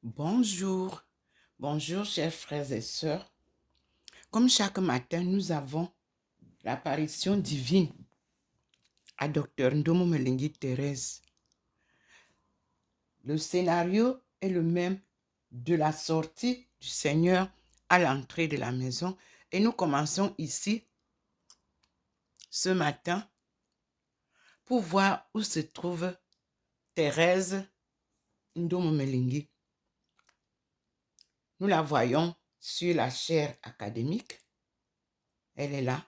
Bonjour, bonjour chers frères et sœurs. Comme chaque matin, nous avons l'apparition divine à Dr Ndomo Melengi Thérèse. Le scénario est le même de la sortie du Seigneur à l'entrée de la maison et nous commençons ici ce matin pour voir où se trouve Thérèse Ndomo Melengi. Nous la voyons sur la chaire académique. Elle est là.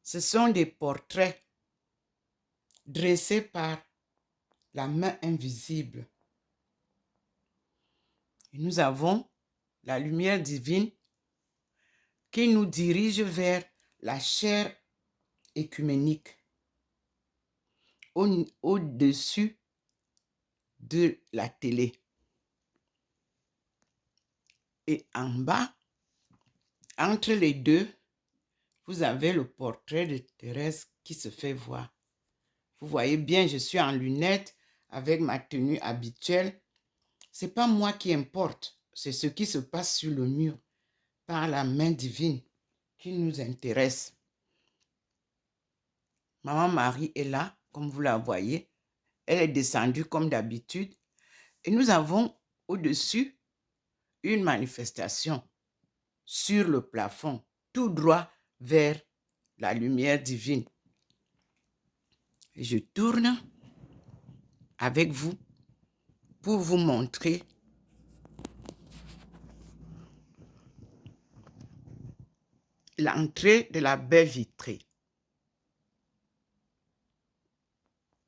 Ce sont des portraits dressés par la main invisible. Et nous avons la lumière divine qui nous dirige vers la chaire écuménique au-dessus de la télé. Et en bas, entre les deux, vous avez le portrait de Thérèse qui se fait voir. Vous voyez bien, je suis en lunettes avec ma tenue habituelle. Ce n'est pas moi qui importe, c'est ce qui se passe sur le mur par la main divine qui nous intéresse. Maman Marie est là, comme vous la voyez. Elle est descendue comme d'habitude. Et nous avons au-dessus une manifestation sur le plafond, tout droit vers la lumière divine. Et je tourne avec vous pour vous montrer l'entrée de la baie vitrée.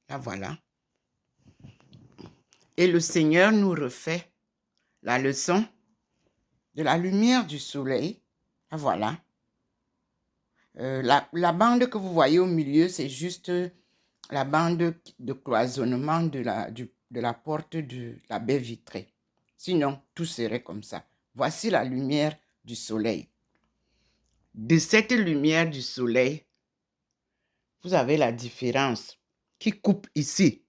La voilà. Et le Seigneur nous refait la leçon de la lumière du soleil. La voilà. La bande que vous voyez au milieu, c'est juste la bande de cloisonnement de la porte de la baie vitrée. Sinon, tout serait comme ça. Voici la lumière du soleil. De cette lumière du soleil, vous avez la différence qui coupe ici.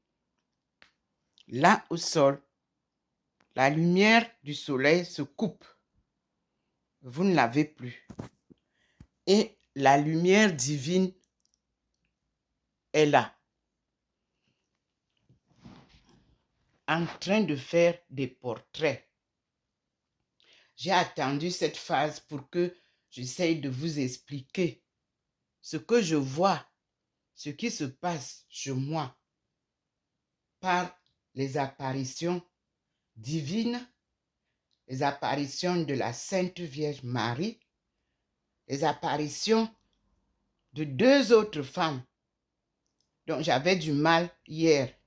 Là au sol, la lumière du soleil se coupe. Vous ne l'avez plus. Et la lumière divine est là, en train de faire des portraits. J'ai attendu cette phase pour que j'essaye de vous expliquer ce que je vois, ce qui se passe chez moi par les apparitions divines, les apparitions de la Sainte Vierge Marie, les apparitions de deux autres femmes dont j'avais du mal hier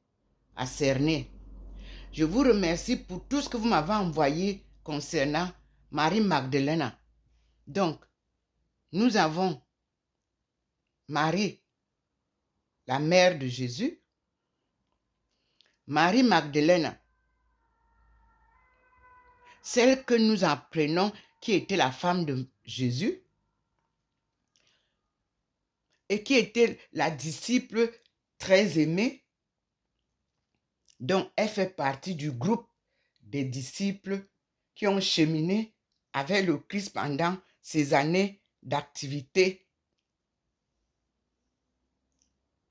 à cerner. Je vous remercie pour tout ce que vous m'avez envoyé concernant Marie Magdalena. Donc, nous avons Marie, la mère de Jésus, Marie Magdalena, celle que nous apprenons qui était la femme de Jésus et qui était la disciple très aimée, dont elle fait partie du groupe des disciples qui ont cheminé avec le Christ pendant ces années d'activité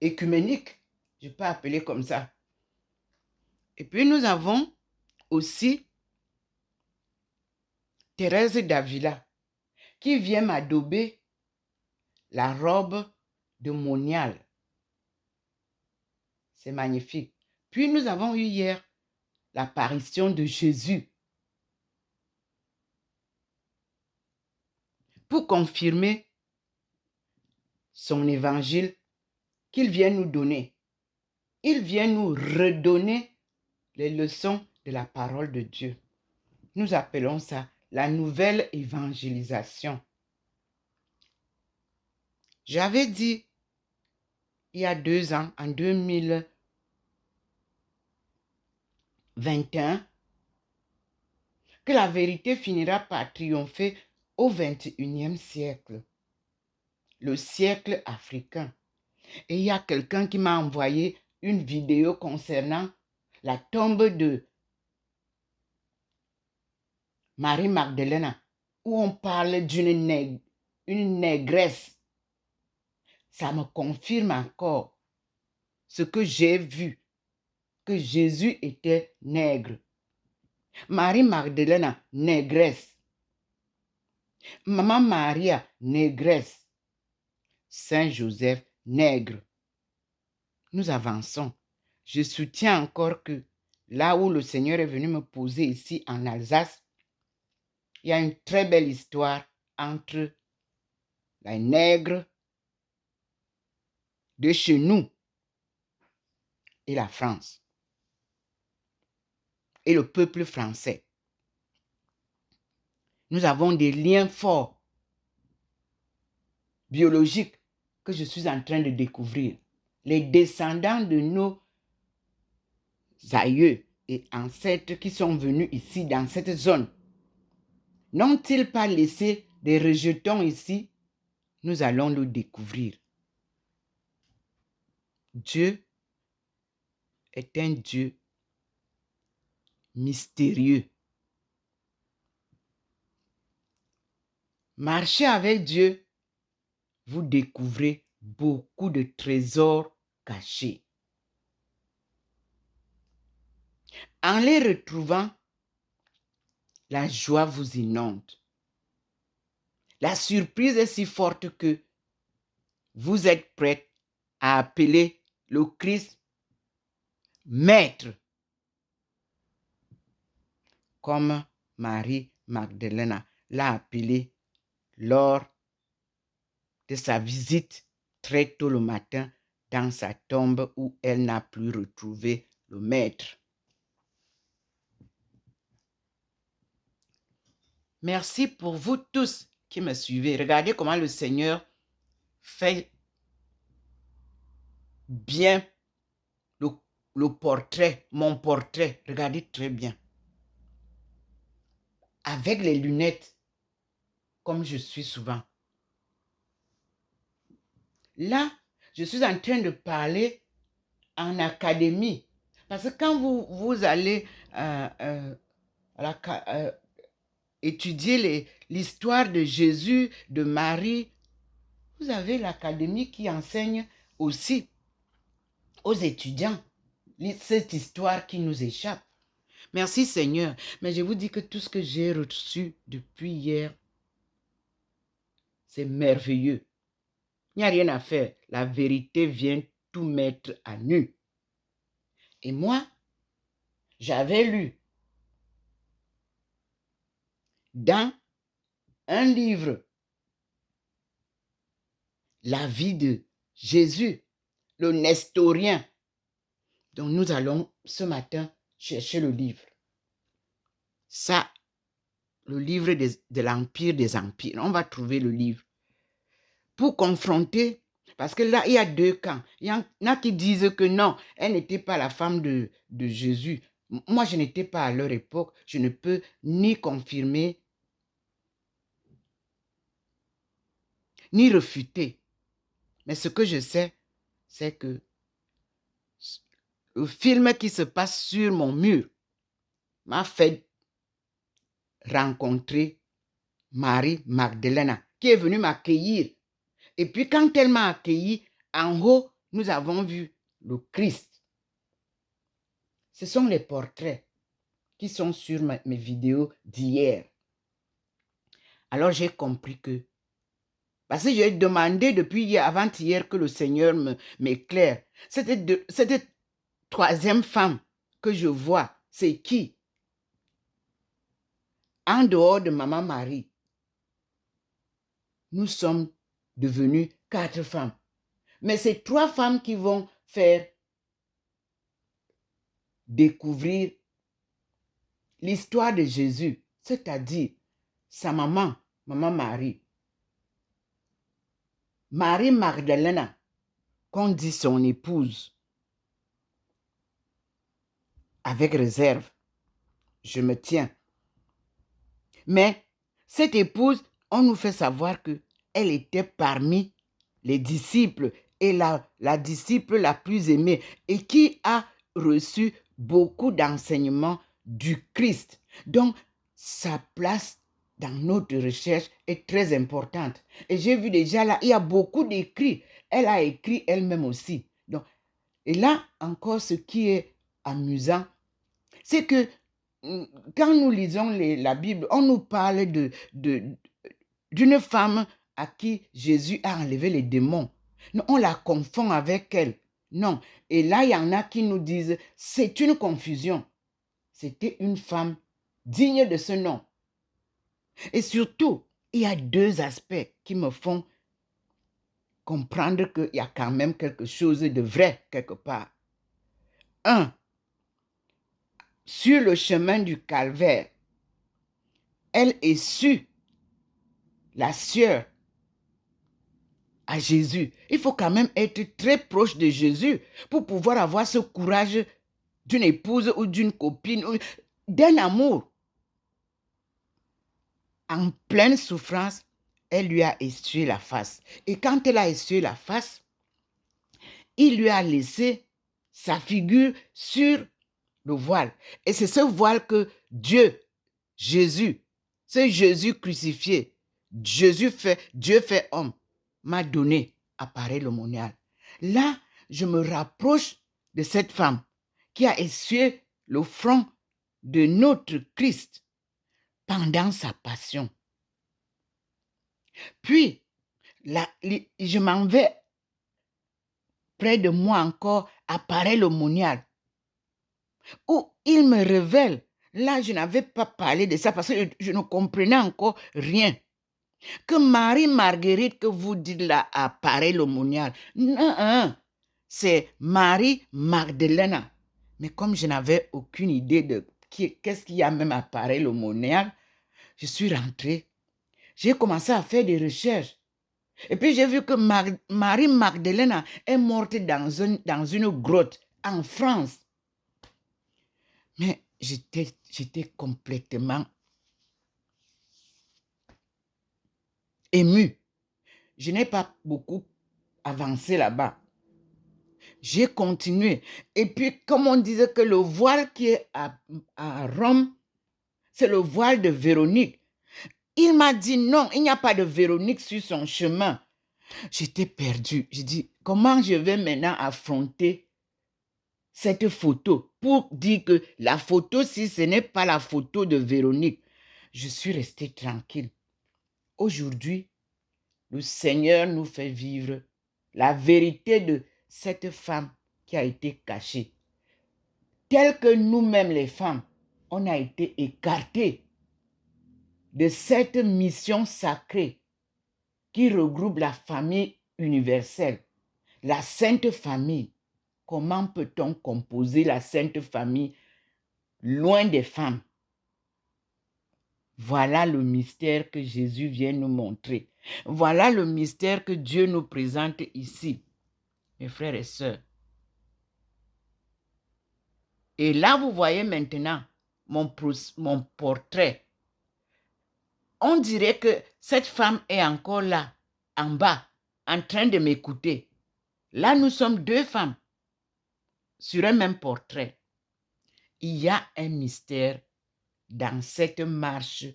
écuménique, je peux appeler comme ça. Et puis nous avons aussi Thérèse d'Avila, qui vient m'adober la robe de monial. C'est magnifique. Puis nous avons eu hier l'apparition de Jésus pour confirmer son évangile qu'il vient nous donner. Il vient nous redonner les leçons de la parole de Dieu. Nous appelons ça la nouvelle évangélisation. J'avais dit il y a 2 ans, en 2021, que la vérité finira par triompher au 21e siècle, le siècle africain. Et il y a quelqu'un qui m'a envoyé une vidéo concernant la tombe de Marie-Magdalena, où on parle d'une négresse. Ça me confirme encore ce que j'ai vu, que Jésus était nègre. Marie-Magdalena, négresse. Maman Maria, négresse. Saint Joseph, nègre. Nous avançons. Je soutiens encore que là où le Seigneur est venu me poser ici en Alsace, il y a une très belle histoire entre les nègres de chez nous et la France et le peuple français. Nous avons des liens forts biologiques que je suis en train de découvrir. Les descendants de nos aïeux et ancêtres qui sont venus ici dans cette zone n'ont-ils pas laissé des rejetons ici? Nous allons le découvrir. Dieu est un Dieu mystérieux. Marchez avec Dieu, vous découvrez beaucoup de trésors cachés. En les retrouvant, la joie vous inonde. La surprise est si forte que vous êtes prête à appeler le Christ Maître, comme Marie-Magdalena l'a appelé lors de sa visite très tôt le matin dans sa tombe où elle n'a plus retrouvé le Maître. Merci pour vous tous qui me suivez. Regardez comment le Seigneur fait bien le portrait, mon portrait. Regardez très bien. Avec les lunettes, comme je suis souvent. Là, je suis en train de parler en académie. Parce que quand vous allez étudier l'histoire de Jésus, de Marie, vous avez l'académie qui enseigne aussi aux étudiants cette histoire qui nous échappe. Merci Seigneur. Mais je vous dis que tout ce que j'ai reçu depuis hier, c'est merveilleux. Il n'y a rien à faire. La vérité vient tout mettre à nu. Et moi, j'avais lu dans un livre la vie de Jésus, le Nestorien. Donc nous allons ce matin chercher le livre. Ça, le livre de l'Empire des Empires. On va trouver le livre. Pour confronter, parce que là, il y a deux camps. Il y en a qui disent que non, elle n'était pas la femme de Jésus. Moi, je n'étais pas à leur époque. Je ne peux ni confirmer, ni refuter. Mais ce que je sais, c'est que le film qui se passe sur mon mur m'a fait rencontrer Marie-Magdalena, qui est venue m'accueillir. Et puis quand elle m'a accueilli, en haut, nous avons vu le Christ. Ce sont les portraits qui sont sur mes vidéos d'hier. Alors j'ai compris que, parce que j'ai demandé depuis hier, avant-hier, que le Seigneur m'éclaire. Cette troisième femme que je vois, c'est qui? En dehors de Maman Marie, nous sommes devenus 4 femmes. Mais c'est 3 femmes qui vont faire découvrir l'histoire de Jésus, c'est-à-dire sa maman, Maman Marie. Marie-Magdalena, qu'on dit son épouse, avec réserve, je me tiens. Mais cette épouse, on nous fait savoir qu'elle était parmi les disciples et la disciple la plus aimée et qui a reçu beaucoup d'enseignements du Christ. Donc, sa place dans notre recherche est très importante. Et j'ai vu déjà là, il y a beaucoup d'écrits. Elle a écrit elle-même aussi. Donc, et là, encore, ce qui est amusant, c'est que quand nous lisons la Bible, on nous parle d'une femme à qui Jésus a enlevé les démons. Non, on la confond avec elle. Non. Et là, il y en a qui nous disent, c'est une confusion. C'était une femme digne de ce nom. Et surtout, il y a deux aspects qui me font comprendre qu'il y a quand même quelque chose de vrai quelque part. Un, sur le chemin du calvaire, elle est su la sœur à Jésus. Il faut quand même être très proche de Jésus pour pouvoir avoir ce courage d'une épouse ou d'une copine, ou d'un amour. En pleine souffrance, elle lui a essuyé la face. Et quand elle a essuyé la face, il lui a laissé sa figure sur le voile. Et c'est ce voile que Dieu, Jésus, ce Jésus crucifié, Dieu fait homme, m'a donné à pareil l'aumônial. Là, je me rapproche de cette femme qui a essuyé le front de notre Christ pendant sa passion. Puis, je m'en vais près de moi encore, apparaît l'aumônial, où il me révèle. Là, je n'avais pas parlé de ça parce que je ne comprenais encore rien. Que Marie-Marguerite que vous dites là apparaît l'aumônial. Non, c'est Marie-Magdalena. Mais comme je n'avais aucune idée de qu'est-ce qu'il y a même apparaît l'aumônial, je suis rentrée. J'ai commencé à faire des recherches. Et puis j'ai vu que Marie-Magdalena est morte dans une grotte en France. Mais j'étais complètement émue. Je n'ai pas beaucoup avancé là-bas. J'ai continué. Et puis, comme on disait que le voile qui est à Rome, c'est le voile de Véronique. Il m'a dit non, il n'y a pas de Véronique sur son chemin. J'étais perdue. J'ai dit, comment je vais maintenant affronter cette photo pour dire que la photo, si ce n'est pas la photo de Véronique, je suis restée tranquille. Aujourd'hui, le Seigneur nous fait vivre la vérité de cette femme qui a été cachée. Telle que nous-mêmes les femmes, on a été écartés de cette mission sacrée qui regroupe la famille universelle, la Sainte Famille. Comment peut-on composer la Sainte Famille loin des femmes? Voilà le mystère que Jésus vient nous montrer. Voilà le mystère que Dieu nous présente ici, mes frères et sœurs. Et là, vous voyez maintenant mon portrait. On dirait que cette femme est encore là, en bas, en train de m'écouter. Là, nous sommes deux femmes sur un même portrait. Il y a un mystère dans cette marche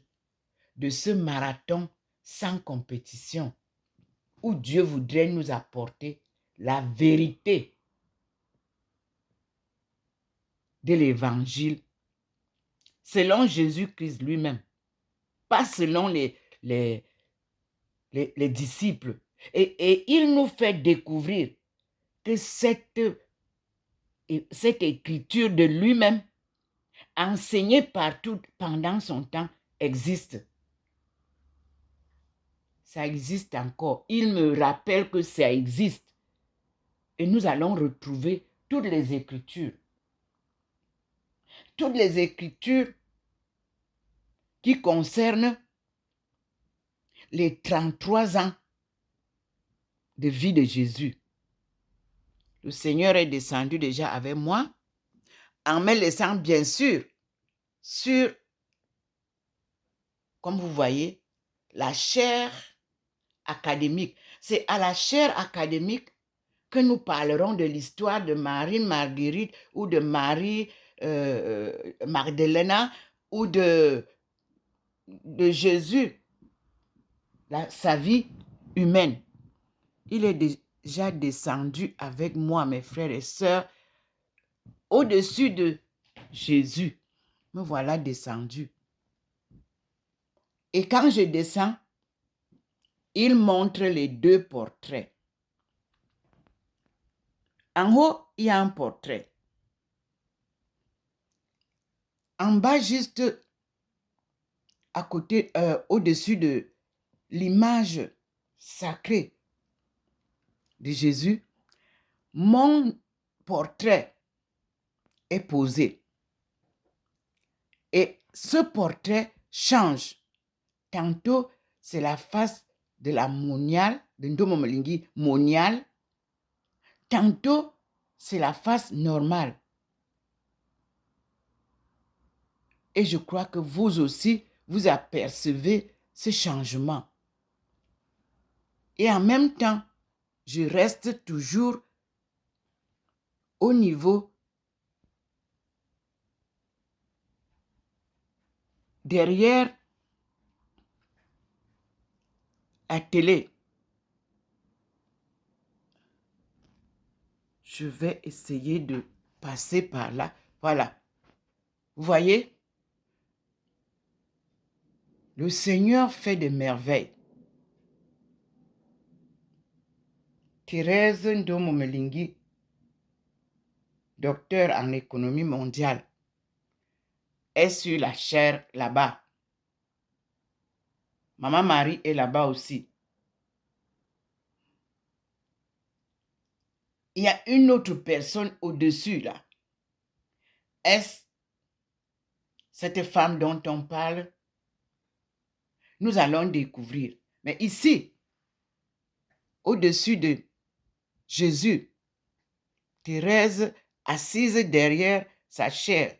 de ce marathon sans compétition où Dieu voudrait nous apporter la vérité de l'évangile selon Jésus-Christ lui-même, pas selon les disciples. Et il nous fait découvrir que cette écriture de lui-même, enseignée partout pendant son temps, existe. Ça existe encore. Il me rappelle que ça existe. Et nous allons retrouver toutes les Écritures. Toutes les Écritures qui concernent les 33 ans de vie de Jésus. Le Seigneur est descendu déjà avec moi, en me laissant bien sûr sur, comme vous voyez, la chaire académique. C'est à la chaire académique que nous parlerons de l'histoire de Marie-Marguerite ou de Marie Magdalena ou de Jésus, sa vie humaine. Il est déjà descendu avec moi, mes frères et sœurs, au-dessus de Jésus. Me voilà descendu. Et quand je descends, il montre les deux portraits. En haut, il y a un portrait. En bas, juste à côté, au-dessus de l'image sacrée de Jésus, mon portrait est posé. Et ce portrait change. Tantôt, c'est la face de la moniale, de Ndomo Molingi, moniale. Tantôt, c'est la face normale. Et je crois que vous aussi, vous apercevez ce changement. Et en même temps, je reste toujours au niveau derrière la télé. Je vais essayer de passer par là. Voilà. Vous voyez? Le Seigneur fait des merveilles. Thérèse Ndomo Molingi, docteur en économie mondiale, est sur la chaire là-bas. Maman Marie est là-bas aussi. Il y a une autre personne au-dessus là. Est-ce cette femme dont on parle? Nous allons découvrir. Mais ici, au-dessus de Jésus, Thérèse, assise derrière sa chaire,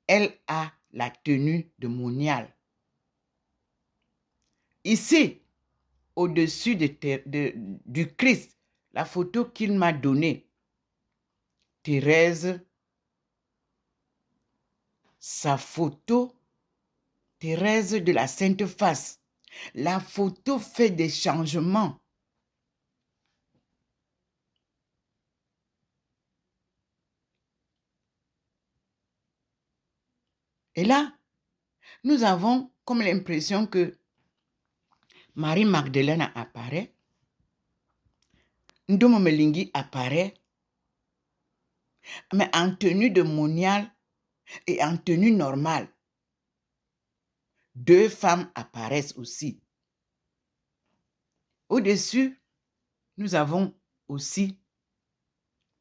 elle a la tenue de moniale. Ici, au-dessus du Christ, la photo qu'il m'a donnée, Thérèse, sa photo, Thérèse de la Sainte Face. La photo fait des changements. Et là, nous avons comme l'impression que Marie Magdalena apparaît, Ndomo Molingi apparaît, mais en tenue de moniale et en tenue normale. Deux femmes apparaissent aussi. Au-dessus, nous avons aussi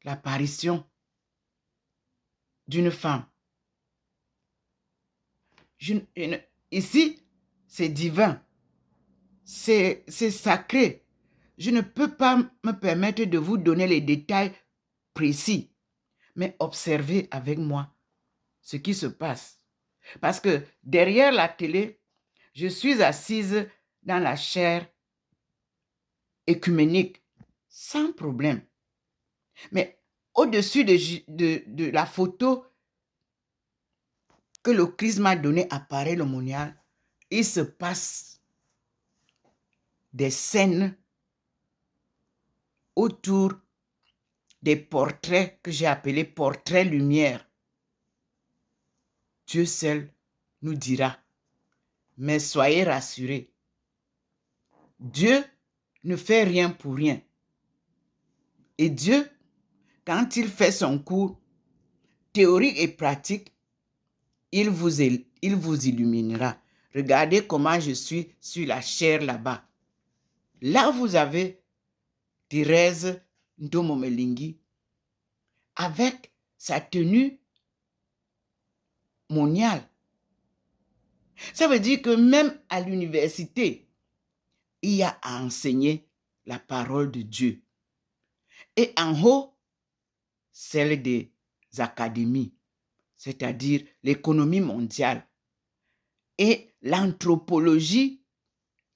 l'apparition d'une femme. Ici, c'est divin, c'est sacré. Je ne peux pas me permettre de vous donner les détails précis, mais observez avec moi ce qui se passe. Parce que derrière la télé, je suis assise dans la chaire écuménique, sans problème. Mais au-dessus de la photo que le Christ m'a donnée apparaît le monial, il se passe des scènes autour des portraits que j'ai appelés portraits lumière. Dieu seul nous dira. Mais soyez rassurés. Dieu ne fait rien pour rien. Et Dieu, quand il fait son cours, théorique et pratique, il vous illuminera. Regardez comment je suis sur la chaire là-bas. Là, vous avez Thérèse Ndomo Molingi avec sa tenue moniale. Ça veut dire que même à l'université, il y a à enseigner la parole de Dieu. Et en haut, celle des académies, c'est-à-dire l'économie mondiale et l'anthropologie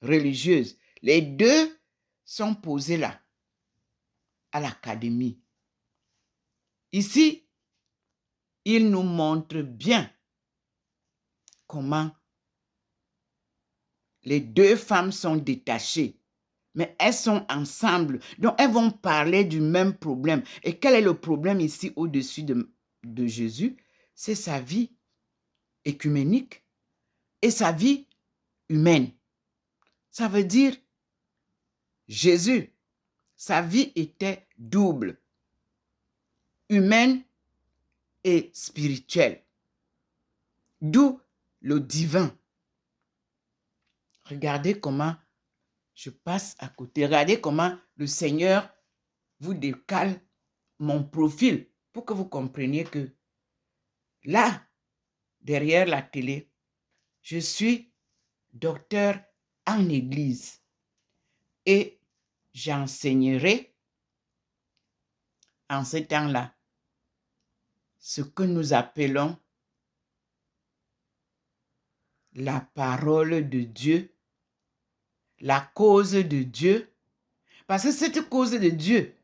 religieuse. Les deux sont posés là, à l'académie. Ici, il nous montre bien comment les deux femmes sont détachées, mais elles sont ensemble. Donc, elles vont parler du même problème. Et quel est le problème ici au-dessus de Jésus? C'est sa vie écuménique et sa vie humaine. Ça veut dire, Jésus, sa vie était double, humaine et spirituelle. D'où le divin. Regardez comment je passe à côté. Regardez comment le Seigneur vous décale mon profil pour que vous compreniez que là, derrière la télé, je suis docteur en église et j'enseignerai en ce temps-là ce que nous appelons la parole de Dieu, la cause de Dieu, parce que cette cause de Dieu,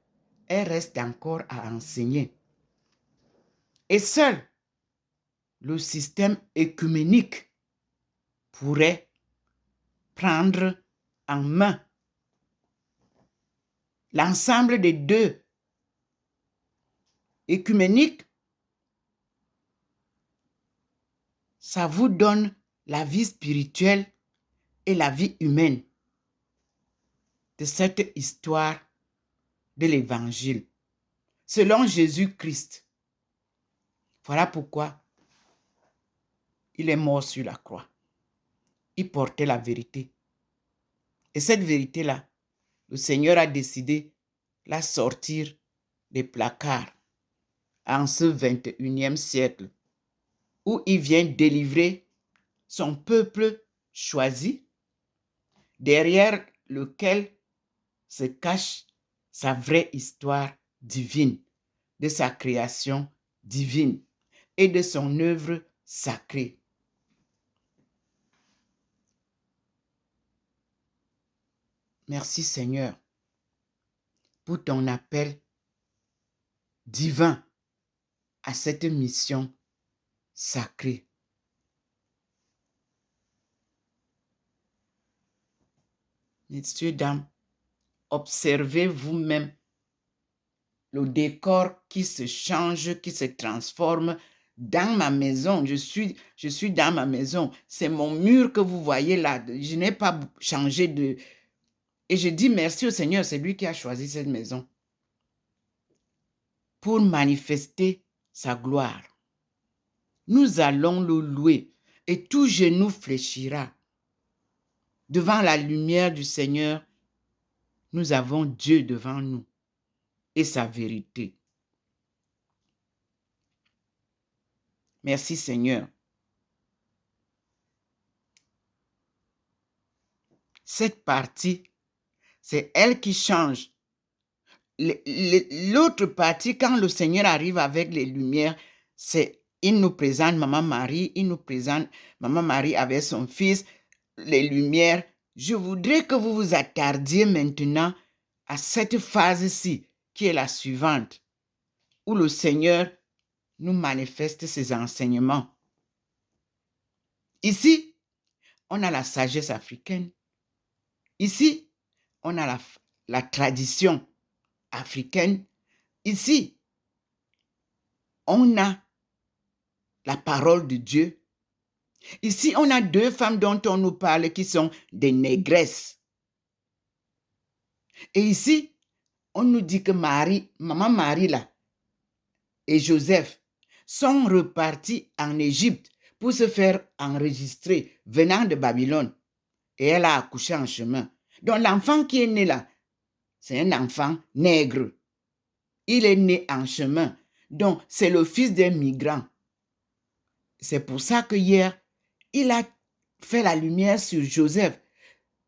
elle reste encore à enseigner. Et seul le système œcuménique pourrait prendre en main l'ensemble des deux. Œcuménique, ça vous donne la vie spirituelle et la vie humaine de cette histoire de l'Évangile, selon Jésus-Christ. Voilà pourquoi il est mort sur la croix. Il portait la vérité. Et cette vérité-là, le Seigneur a décidé de la sortir des placards en ce 21e siècle, où il vient délivrer son peuple choisi, derrière lequel se cache sa vraie histoire divine, de sa création divine et de son œuvre sacrée. Merci Seigneur pour ton appel divin à cette mission sacrée. Messieurs, dames, observez vous-même le décor qui se change, qui se transforme dans ma maison. Je suis dans ma maison. C'est mon mur que vous voyez là. Je n'ai pas changé de... Et je dis merci au Seigneur, c'est lui qui a choisi cette maison pour manifester sa gloire. Nous allons le louer et tout genou fléchira. Devant la lumière du Seigneur, nous avons Dieu devant nous et sa vérité. Merci Seigneur. Cette partie, c'est elle qui change. L'autre partie, quand le Seigneur arrive avec les lumières, il nous présente Maman Marie, il nous présente Maman Marie avec son fils, les lumières. Je voudrais que vous vous attardiez maintenant à cette phase-ci, qui est la suivante, où le Seigneur nous manifeste ses enseignements. Ici, on a la sagesse africaine. Ici, on a la tradition africaine. Ici, on a la parole de Dieu. Ici, on a deux femmes dont on nous parle qui sont des négresses. Et ici, on nous dit que Maman Marie là, et Joseph sont repartis en Égypte pour se faire enregistrer venant de Babylone. Et elle a accouché en chemin. Donc l'enfant qui est né là, c'est un enfant nègre. Il est né en chemin. Donc c'est le fils d'un migrant. C'est pour ça que hier, il a fait la lumière sur Joseph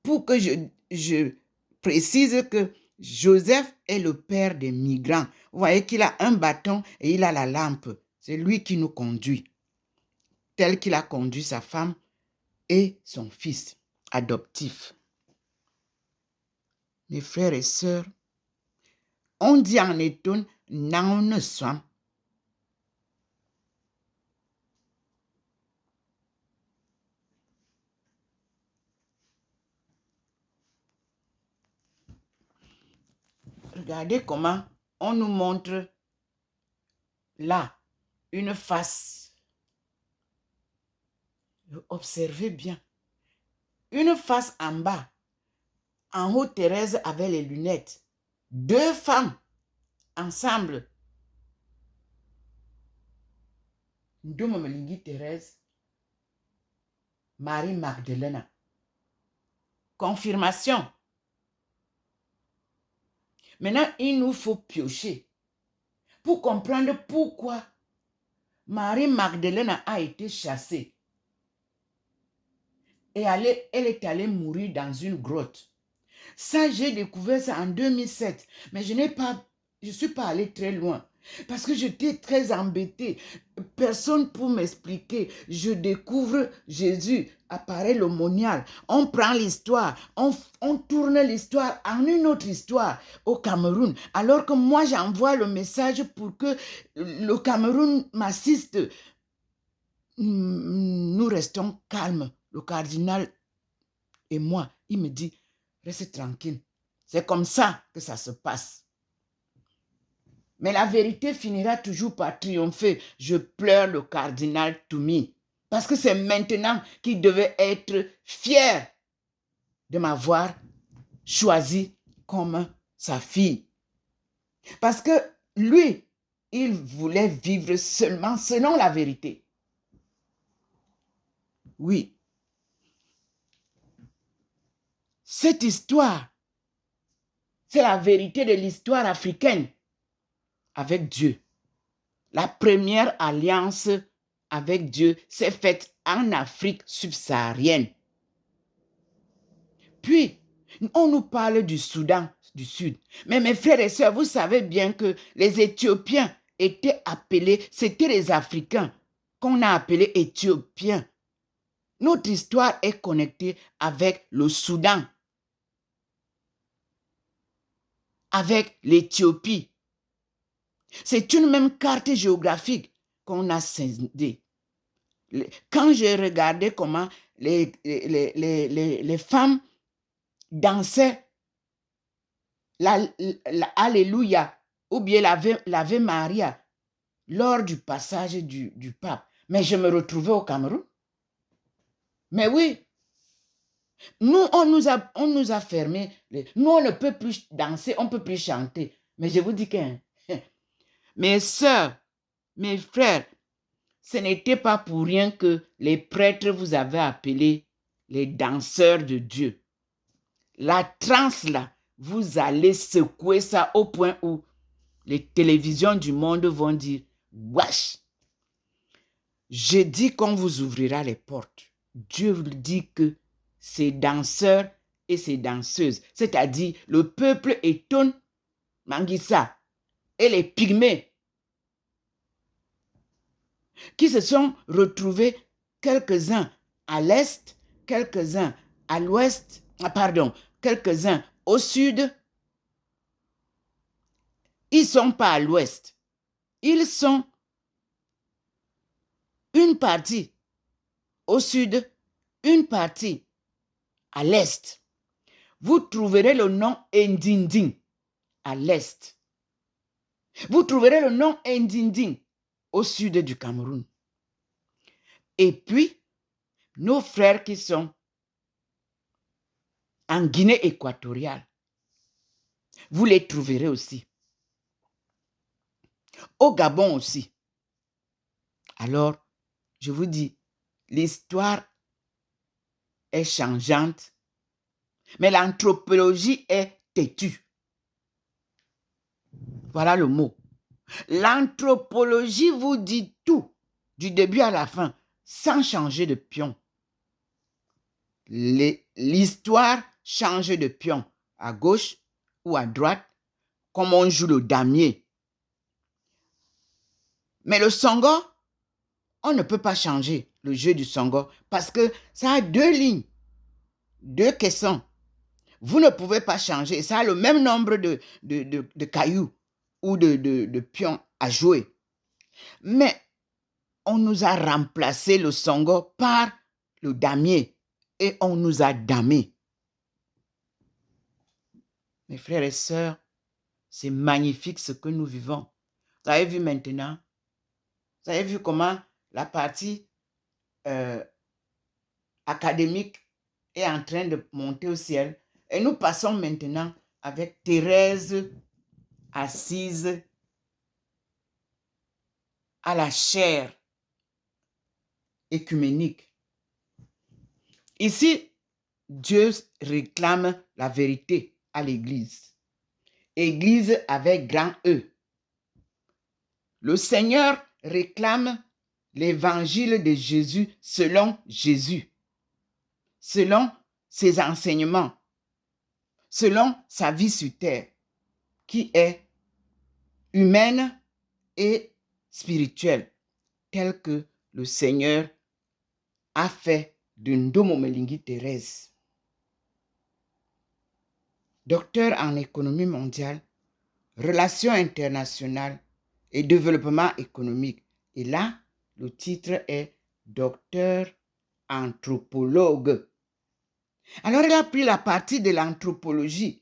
pour que je précise que Joseph est le père des migrants. Vous voyez qu'il a un bâton et il a la lampe. C'est lui qui nous conduit, tel qu'il a conduit sa femme et son fils adoptif. Mes frères et sœurs, on dit en étonne, non, ne sommes. Regardez comment on nous montre là une face. Observez bien. Une face en bas. En haut, Thérèse avait les lunettes. Deux femmes ensemble. Nous me Thérèse. Marie Magdalena. Confirmation. Maintenant, il nous faut piocher pour comprendre pourquoi Marie Magdalena a été chassée. Et elle est allée mourir dans une grotte. Ça, j'ai découvert ça en 2007. Mais je ne suis pas allée très loin. Parce que j'étais très embêtée. Personne pour m'expliquer. Je découvre Jésus, apparaît le monial. On prend l'histoire. On tourne l'histoire en une autre histoire au Cameroun. Alors que moi, j'envoie le message pour que le Cameroun m'assiste. Nous restons calmes. Le cardinal et moi, il me dit, reste tranquille. C'est comme ça que ça se passe. Mais la vérité finira toujours par triompher. Je pleure le cardinal Toumi. Parce que c'est maintenant qu'il devait être fier de m'avoir choisi comme sa fille. Parce que lui, il voulait vivre seulement selon la vérité. Oui. Cette histoire, c'est la vérité de l'histoire africaine avec Dieu. La première alliance avec Dieu s'est faite en Afrique subsaharienne. Puis, on nous parle du Soudan du Sud. Mais mes frères et sœurs, vous savez bien que les Éthiopiens étaient appelés, c'était les Africains qu'on a appelés Éthiopiens. Notre histoire est connectée avec le Soudan, avec l'Éthiopie. C'est une même carte géographique qu'on a scindée. Quand j'ai regardé comment les femmes dansaient l'Alléluia ou bien l'Ave Maria lors du passage du pape, mais je me retrouvais au Cameroun. Mais oui, nous, on nous a fermés. Nous, on ne peut plus danser, on ne peut plus chanter. Mais je vous dis que mes sœurs, mes frères, ce n'était pas pour rien que les prêtres vous avaient appelés les danseurs de Dieu. La transe là, vous allez secouer ça au point où les télévisions du monde vont dire « Wesh !» Je dis qu'on vous ouvrira les portes. Dieu vous dit que ces danseurs et ces danseuses, c'est-à-dire le peuple Eton, Mangissa et les pygmées, qui se sont retrouvés quelques-uns à l'est, quelques-uns à l'ouest, quelques-uns au sud. Ils ne sont pas à l'ouest. Ils sont une partie au sud, une partie à l'est. Vous trouverez le nom Ndinding à l'est. Vous trouverez le nom Ndinding au sud du Cameroun. Et puis, nos frères qui sont en Guinée équatoriale, vous les trouverez aussi. Au Gabon aussi. Alors, je vous dis, l'histoire est changeante, mais l'anthropologie est têtue. Voilà le mot. L'anthropologie vous dit tout, du début à la fin, sans changer de pion. L'histoire change de pion, à gauche ou à droite, comme on joue le damier. Mais le songo, on ne peut pas changer le jeu du songo parce que ça a deux lignes, deux caissons. Vous ne pouvez pas changer. Ça a le même nombre de cailloux ou de pions à jouer. Mais on nous a remplacé le songo par le damier et on nous a damés. Mes frères et sœurs, C'est magnifique ce que nous vivons. Vous avez vu maintenant? Vous avez vu comment la partie académique est en train de monter au ciel? Et nous passons maintenant avec Thérèse assise à la chaire écuménique. Ici, Dieu réclame la vérité à l'Église. Église avec grand E. Le Seigneur réclame l'évangile de Jésus selon Jésus, selon ses enseignements, selon sa vie sur terre, qui est humaine et spirituelle, telle que le Seigneur a fait de Ndomo Melingi Thérèse. Docteur en économie mondiale, relations internationales et développement économique. Et là, le titre est docteur anthropologue. Alors, il a pris la partie de l'anthropologie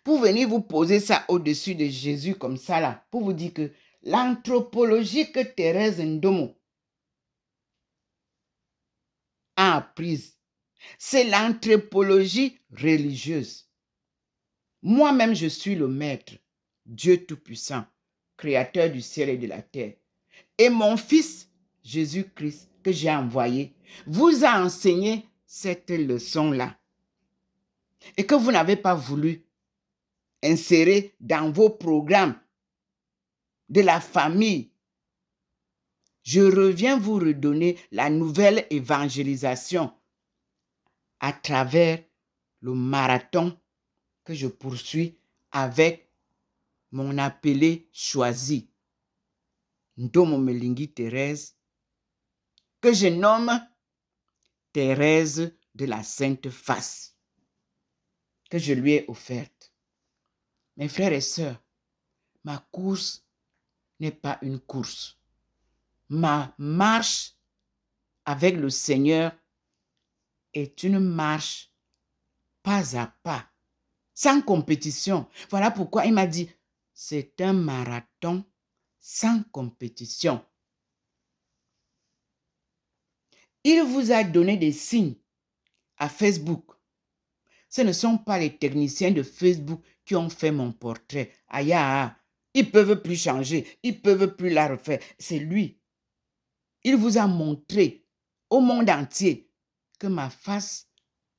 pour venir vous poser ça au-dessus de Jésus comme ça là, pour vous dire que l'anthropologie que Thérèse Ndomo a apprise, c'est l'anthropologie religieuse. Moi-même, je suis le maître, Dieu Tout-Puissant, créateur du ciel et de la terre. Et mon fils, Jésus-Christ, que j'ai envoyé, vous a enseigné cette leçon-là. Et que vous n'avez pas voulu insérer dans vos programmes de la famille. Je reviens vous redonner la nouvelle évangélisation à travers le marathon que je poursuis avec mon appelé choisi, Ndomo Melingi Thérèse, que je nomme Thérèse de la Sainte Face, que je lui ai offerte. Mes frères et sœurs, ma course n'est pas une course. Ma marche avec le Seigneur est une marche pas à pas, sans compétition. Voilà pourquoi il m'a dit, c'est un marathon sans compétition. Il vous a donné des signes à Facebook. Ce ne sont pas les techniciens de Facebook qui ont fait mon portrait. Aïe, ils ne peuvent plus changer, ils ne peuvent plus la refaire. C'est lui. Il vous a montré au monde entier que ma face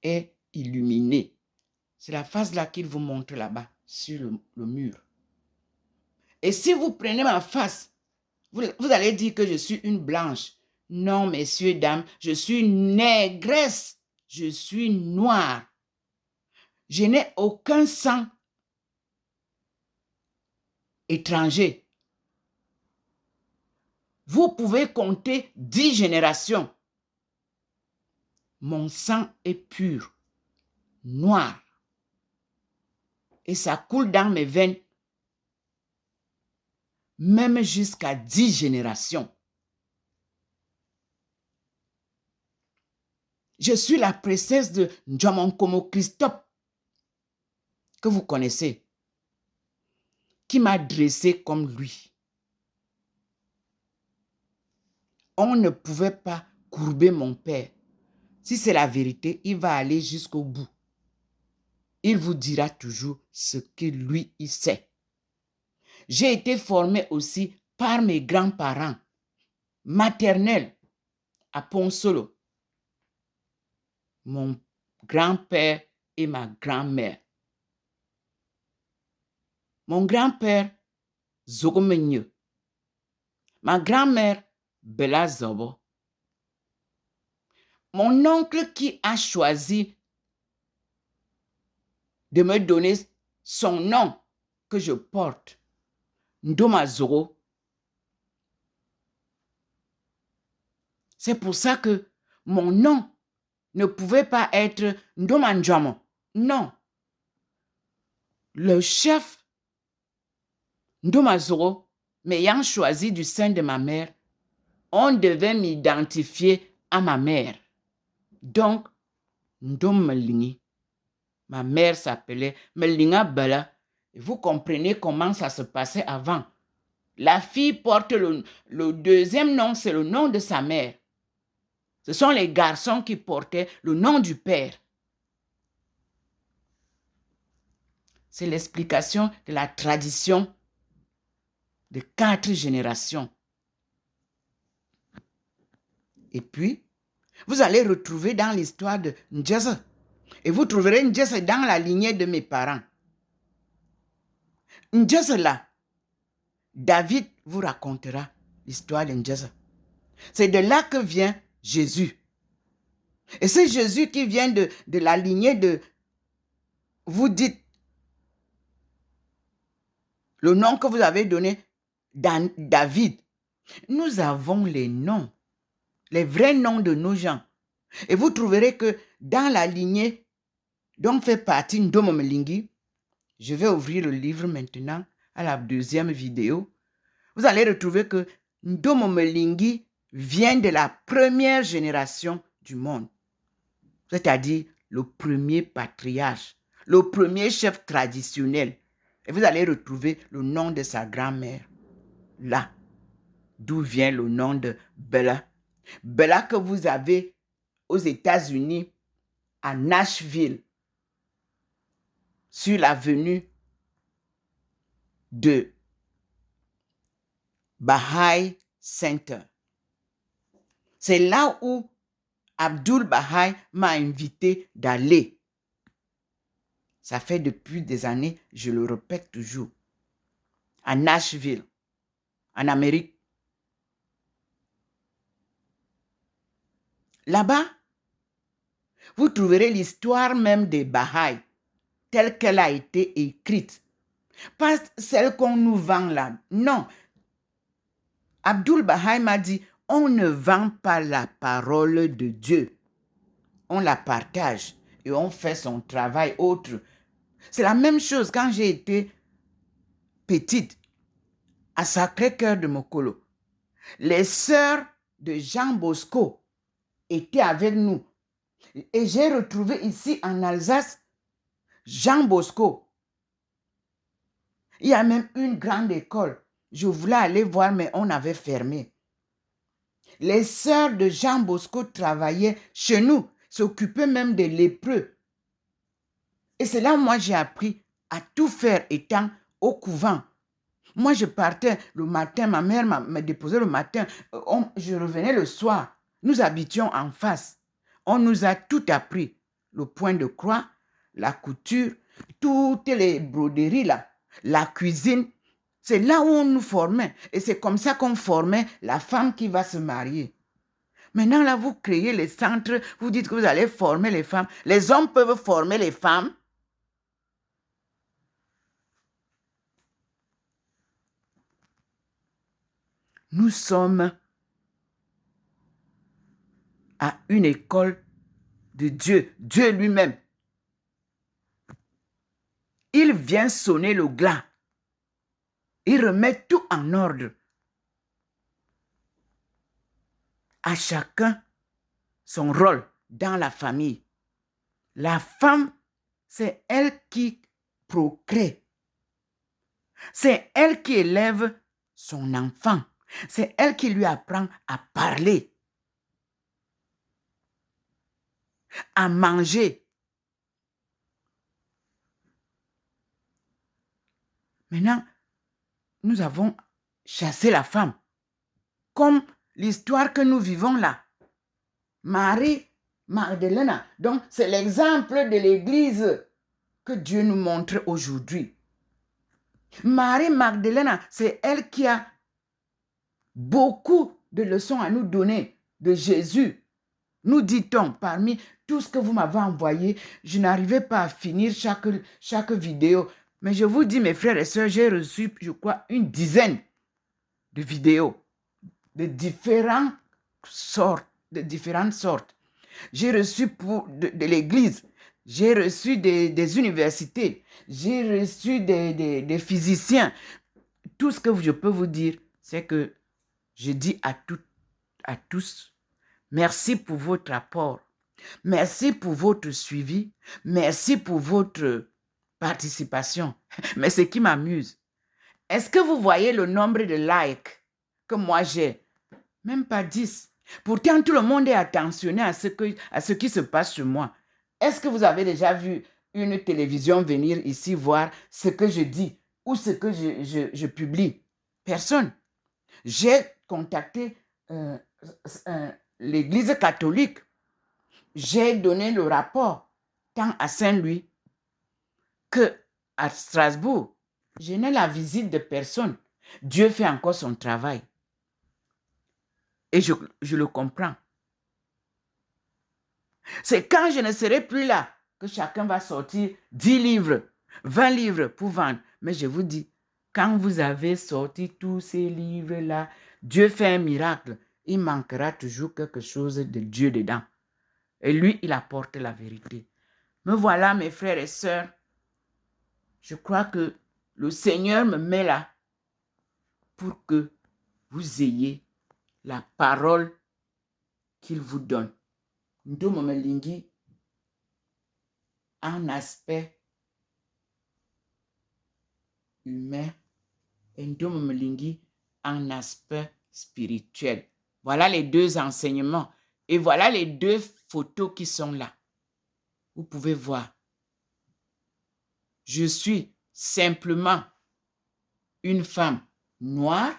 est illuminée. C'est la face là qu'il vous montre là-bas, sur le mur. Et si vous prenez ma face, vous allez dire que je suis une blanche. Non, messieurs, dames, je suis une négresse. Je suis noire. Je n'ai aucun sang étranger. Vous pouvez compter 10 générations. Mon sang est pur, noir. Et ça coule dans mes veines, même jusqu'à 10 générations. Je suis la princesse de Ndjomonkomo Christophe, que vous connaissez, qui m'a dressé comme lui. On ne pouvait pas courber mon père. Si c'est la vérité, il va aller jusqu'au bout. Il vous dira toujours ce que lui, il sait. J'ai été formée aussi par mes grands-parents maternels à Ponsolo. Mon grand-père et ma grand-mère. Mon grand-père, Zogomenye. Ma grand-mère, Bella Zobo. Mon oncle qui a choisi de me donner son nom que je porte, Ndoma Zoro. C'est pour ça que mon nom ne pouvait pas être Ndoma Ndjomo. Non. Le chef Ndoma Zoro m'ayant choisi du sein de ma mère, on devait m'identifier à ma mère. Donc, Ndom Melingi. Ma mère s'appelait Melinga Bala Et vous comprenez comment ça se passait avant. La fille porte le deuxième nom, c'est le nom de sa mère. Ce sont les garçons qui portaient le nom du père. C'est l'explication de la tradition de 4 générations. Et puis, vous allez retrouver dans l'histoire de Njese. Et vous trouverez Njese dans la lignée de mes parents. Njese là, David vous racontera l'histoire de Njese. C'est de là que vient Jésus. Et c'est Jésus qui vient de la lignée de... Vous dites le nom que vous avez donné, David. Nous avons les noms, les vrais noms de nos gens. Et vous trouverez que dans la lignée dont fait partie Ndomo Mlingi, je vais ouvrir le livre maintenant à la deuxième vidéo. Vous allez retrouver que Ndomo Mlingi vient de la première génération du monde. C'est-à-dire le premier patriarche, le premier chef traditionnel. Et vous allez retrouver le nom de sa grand-mère. Là, d'où vient le nom de Bella. Bella que vous avez aux États-Unis, à Nashville, sur l'avenue de Baha'i Center. C'est là où Abdul Baha'i m'a invité d'aller. Ça fait depuis des années, je le répète toujours, à Nashville, en Amérique. Là-bas, vous trouverez l'histoire même des Baha'i, telle qu'elle a été écrite. Pas celle qu'on nous vend là. Non. Abdul Baha'i m'a dit, on ne vend pas la parole de Dieu. On la partage et on fait son travail autre. C'est la même chose quand j'ai été petite à Sacré-Cœur de Mokolo. Les sœurs de Jean Bosco étaient avec nous. Et j'ai retrouvé ici en Alsace Jean Bosco. Il y a même une grande école. Je voulais aller voir, mais on avait fermé. Les sœurs de Jean Bosco travaillaient chez nous, s'occupaient même des lépreux. Et c'est là où moi j'ai appris à tout faire étant au couvent. Moi je partais le matin, ma mère me déposait le matin, je revenais le soir. Nous habitions en face. On nous a tout appris. Le point de croix, la couture, toutes les broderies là, la cuisine. C'est là où on nous formait. Et c'est comme ça qu'on formait la femme qui va se marier. Maintenant, là, vous créez les centres, vous dites que vous allez former les femmes. Les hommes peuvent former les femmes. Nous sommes à une école de Dieu, Dieu lui-même. Il vient sonner le glas. Il remet tout en ordre. À chacun son rôle dans la famille. La femme, c'est elle qui procrée. C'est elle qui élève son enfant. C'est elle qui lui apprend à parler, à manger. Maintenant, nous avons chassé la femme. Comme l'histoire que nous vivons là. Marie Magdalena. Donc, c'est l'exemple de l'Église que Dieu nous montre aujourd'hui. Marie Magdalena, c'est elle qui a beaucoup de leçons à nous donner de Jésus. Nous dit-on, parmi tout ce que vous m'avez envoyé, je n'arrivais pas à finir chaque vidéo. Mais je vous dis, mes frères et sœurs, j'ai reçu, je crois, une dizaine de vidéos de différentes sortes. J'ai reçu de l'Église, j'ai reçu des universités, j'ai reçu des physiciens. Tout ce que je peux vous dire, c'est que je dis à tous, merci pour votre apport. Merci pour votre suivi. Merci pour votre participation. Mais ce qui m'amuse, est-ce que vous voyez le nombre de likes que moi j'ai? Même pas 10. Pourtant, tout le monde est attentionné à ce qui se passe chez moi. Est-ce que vous avez déjà vu une télévision venir ici voir ce que je dis ou ce que je publie? Personne. J'ai contacté l'Église catholique. J'ai donné le rapport tant à Saint-Louis qu'à Strasbourg. Je n'ai la visite de personne. Dieu fait encore son travail. Et je le comprends. C'est quand je ne serai plus là que chacun va sortir 10 livres, 20 livres pour vendre. Mais je vous dis, quand vous avez sorti tous ces livres-là, Dieu fait un miracle. Il manquera toujours quelque chose de Dieu dedans. Et lui, il apporte la vérité. Me voilà, mes frères et sœurs. Je crois que le Seigneur me met là pour que vous ayez la parole qu'il vous donne. Ndomo melingi un aspect humain et ndomo melingi un aspect spirituel. Voilà les deux enseignements. Et voilà les deux photos qui sont là. Vous pouvez voir. Je suis simplement une femme noire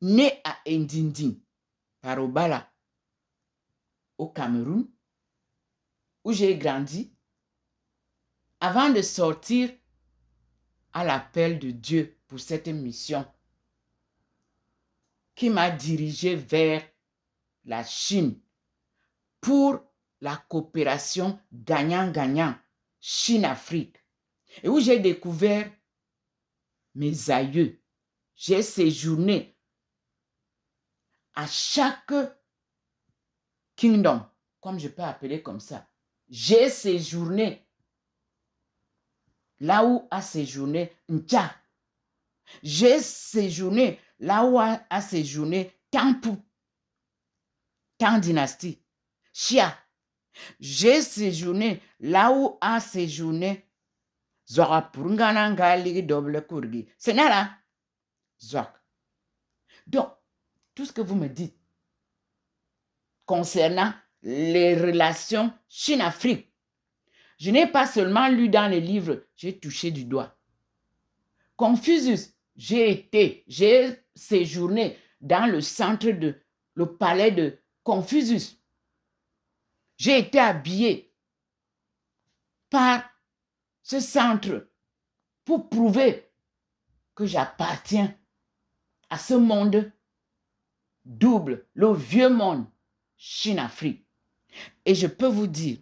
née à Ndindin, par Obala, au Cameroun, où j'ai grandi, avant de sortir à l'appel de Dieu pour cette mission qui m'a dirigé vers la Chine pour la coopération gagnant-gagnant Chine-Afrique et où j'ai découvert mes aïeux. J'ai séjourné à chaque kingdom, comme je peux appeler comme ça. J'ai séjourné là où a séjourné Ncha. J'ai séjourné là où a séjourné Tampu, Tang dynastie, Xia. J'ai séjourné là où a séjourné Zorapurunganangali double Kurgi. C'est là, Zok. Donc, tout ce que vous me dites concernant les relations Chine-Afrique, je n'ai pas seulement lu dans les livres, j'ai touché du doigt. Confucius, j'ai séjourné dans le centre le palais de Confucius. J'ai été habillé par ce centre pour prouver que j'appartiens à ce monde double, le vieux monde Chine-Afrique. Et je peux vous dire,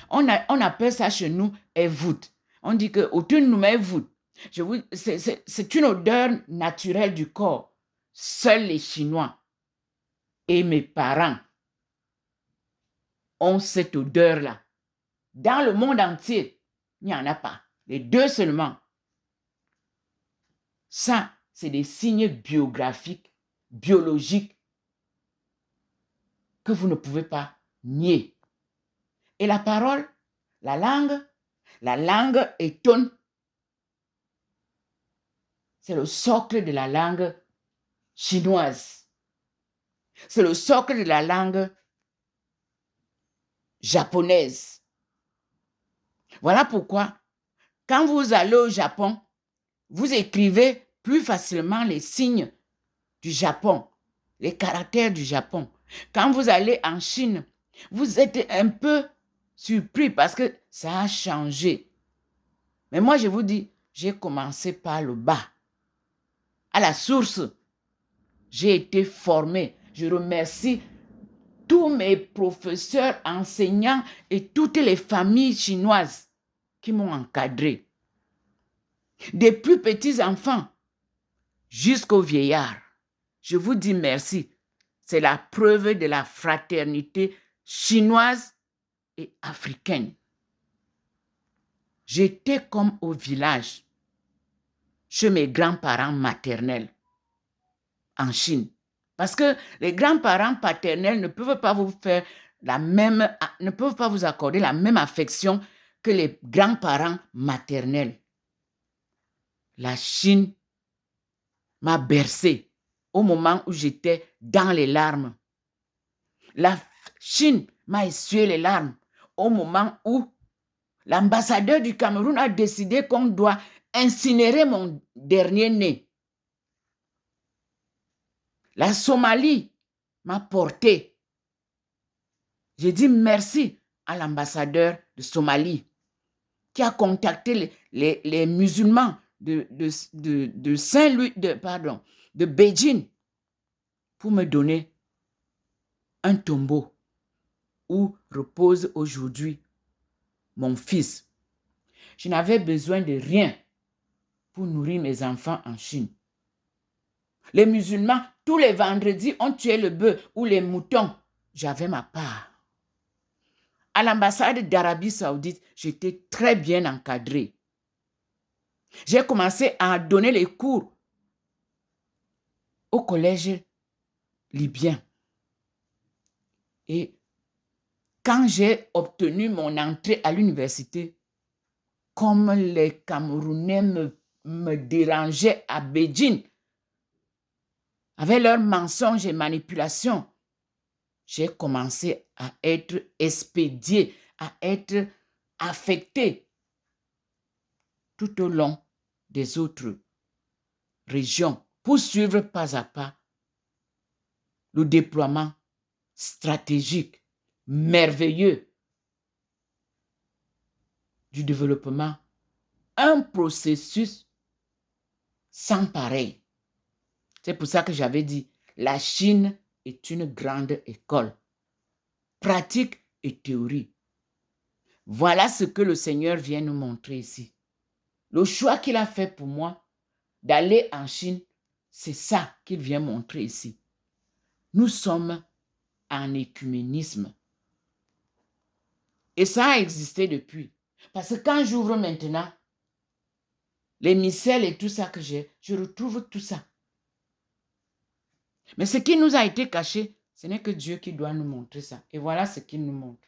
on appelle ça chez nous évoute. On dit que autour de nous évoute. C'est une odeur naturelle du corps. Seuls les Chinois et mes parents ont cette odeur-là. Dans le monde entier, il n'y en a pas. Les deux seulement. Ça, c'est des signes biographiques, biologiques, que vous ne pouvez pas nier. Et la parole, la langue étonne. C'est le socle de la langue chinoise. C'est le socle de la langue japonaise. Voilà pourquoi, quand vous allez au Japon, vous écrivez plus facilement les signes du Japon, les caractères du Japon. Quand vous allez en Chine, vous êtes un peu surpris parce que ça a changé. Mais moi, je vous dis, j'ai commencé par le bas. À la source, j'ai été formé. Je remercie tous mes professeurs, enseignants et toutes les familles chinoises qui m'ont encadré. Des plus petits enfants jusqu'aux vieillards. Je vous dis merci. C'est la preuve de la fraternité chinoise et africaine. J'étais comme au village, chez mes grands-parents maternels, en Chine. Parce que les grands-parents paternels ne peuvent pas vous accorder la même affection que les grands-parents maternels. La Chine m'a bercé au moment où j'étais dans les larmes. La Chine m'a essuyé les larmes au moment où l'ambassadeur du Cameroun a décidé qu'on doit incinérer mon dernier né. La Somalie m'a porté. J'ai dit merci à l'ambassadeur de Somalie qui a contacté les musulmans de Saint-Louis, de Beijing pour me donner un tombeau où repose aujourd'hui mon fils. Je n'avais besoin de rien pour nourrir mes enfants en Chine. Les musulmans, tous les vendredis, ont tué le bœuf ou les moutons. J'avais ma part. À l'ambassade d'Arabie Saoudite, j'étais très bien encadré. J'ai commencé à donner les cours au collège libyen. Et quand j'ai obtenu mon entrée à l'université, comme les Camerounais me dérangeaient à Beijing, avec leurs mensonges et manipulations, j'ai commencé à être expédié, à être affecté tout au long des autres régions pour suivre pas à pas le déploiement stratégique, merveilleux du développement, un processus sans pareil. C'est pour ça que j'avais dit, la Chine est une grande école, pratique et théorie. Voilà ce que le Seigneur vient nous montrer ici. Le choix qu'il a fait pour moi d'aller en Chine, c'est ça qu'il vient montrer ici. Nous sommes en écuménisme. Et ça a existé depuis. Parce que quand j'ouvre maintenant les missels et tout ça que j'ai, je retrouve tout ça. Mais ce qui nous a été caché, ce n'est que Dieu qui doit nous montrer ça. Et voilà ce qu'il nous montre.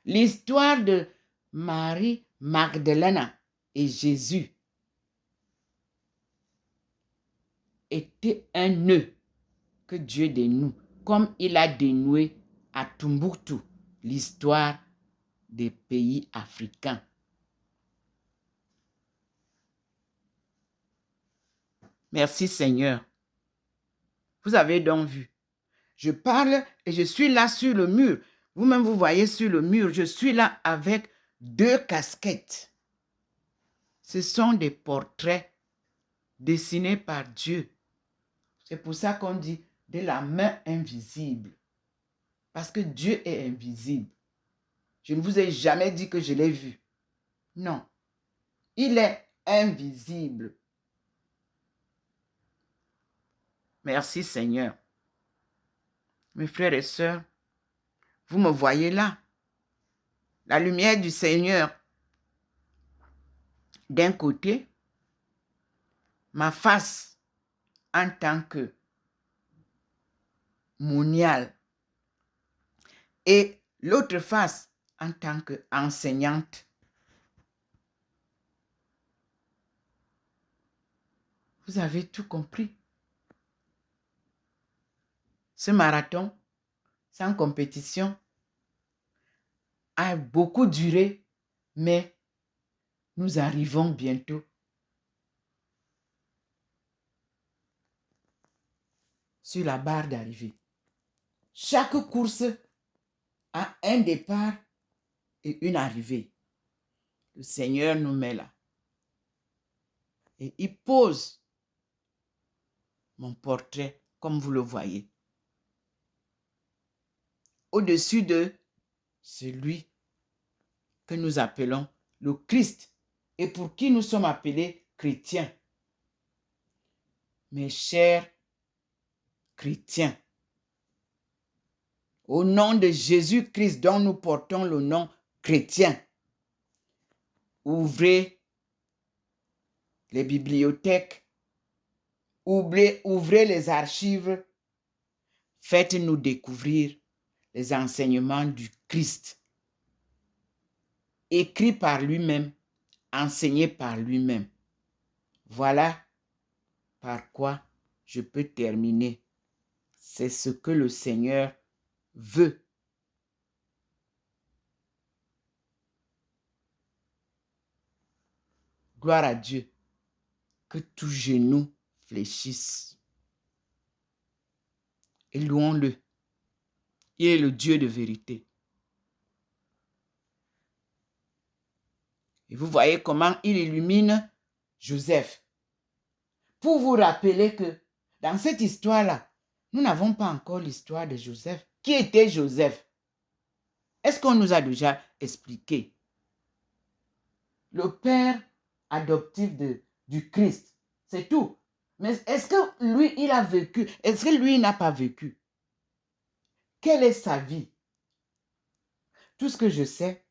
L'histoire de Marie Magdalena et Jésus était un nœud que Dieu dénoue, comme il a dénoué à Tombouctou l'histoire des pays africains. Merci Seigneur. Vous avez donc vu. Je parle et je suis là sur le mur. Vous-même, vous voyez sur le mur, je suis là avec 2 casquettes. Ce sont des portraits dessinés par Dieu. C'est pour ça qu'on dit de la main invisible. Parce que Dieu est invisible. Je ne vous ai jamais dit que je l'ai vu. Non. Il est invisible. Merci Seigneur. Mes frères et sœurs, vous me voyez là. La lumière du Seigneur d'un côté, ma face en tant que moniale et l'autre face en tant qu'enseignante. Vous avez tout compris. Ce marathon, sans compétition, a beaucoup duré, mais nous arrivons bientôt sur la barre d'arrivée. Chaque course a un départ et une arrivée. Le Seigneur nous met là. Et il pose mon portrait, comme vous le voyez, au-dessus de celui que nous appelons le Christ et pour qui nous sommes appelés chrétiens. Mes chers chrétiens, au nom de Jésus-Christ dont nous portons le nom chrétien, ouvrez les bibliothèques, ouvrez les archives, faites-nous découvrir les enseignements du Christ. écrit par lui-même, enseigné par lui-même. Voilà par quoi je peux terminer. C'est ce que le Seigneur veut. Gloire à Dieu. Que tout genou fléchisse. Et louons-le. Il est le Dieu de vérité. Et vous voyez comment il illumine Joseph. Pour vous rappeler que dans cette histoire-là, nous n'avons pas encore l'histoire de Joseph. Qui était Joseph? Est-ce qu'on nous a déjà expliqué? Le père adoptif du Christ, c'est tout. Mais est-ce que lui, il a vécu? Est-ce que lui, il n'a pas vécu? Quelle est sa vie? Tout ce que je sais,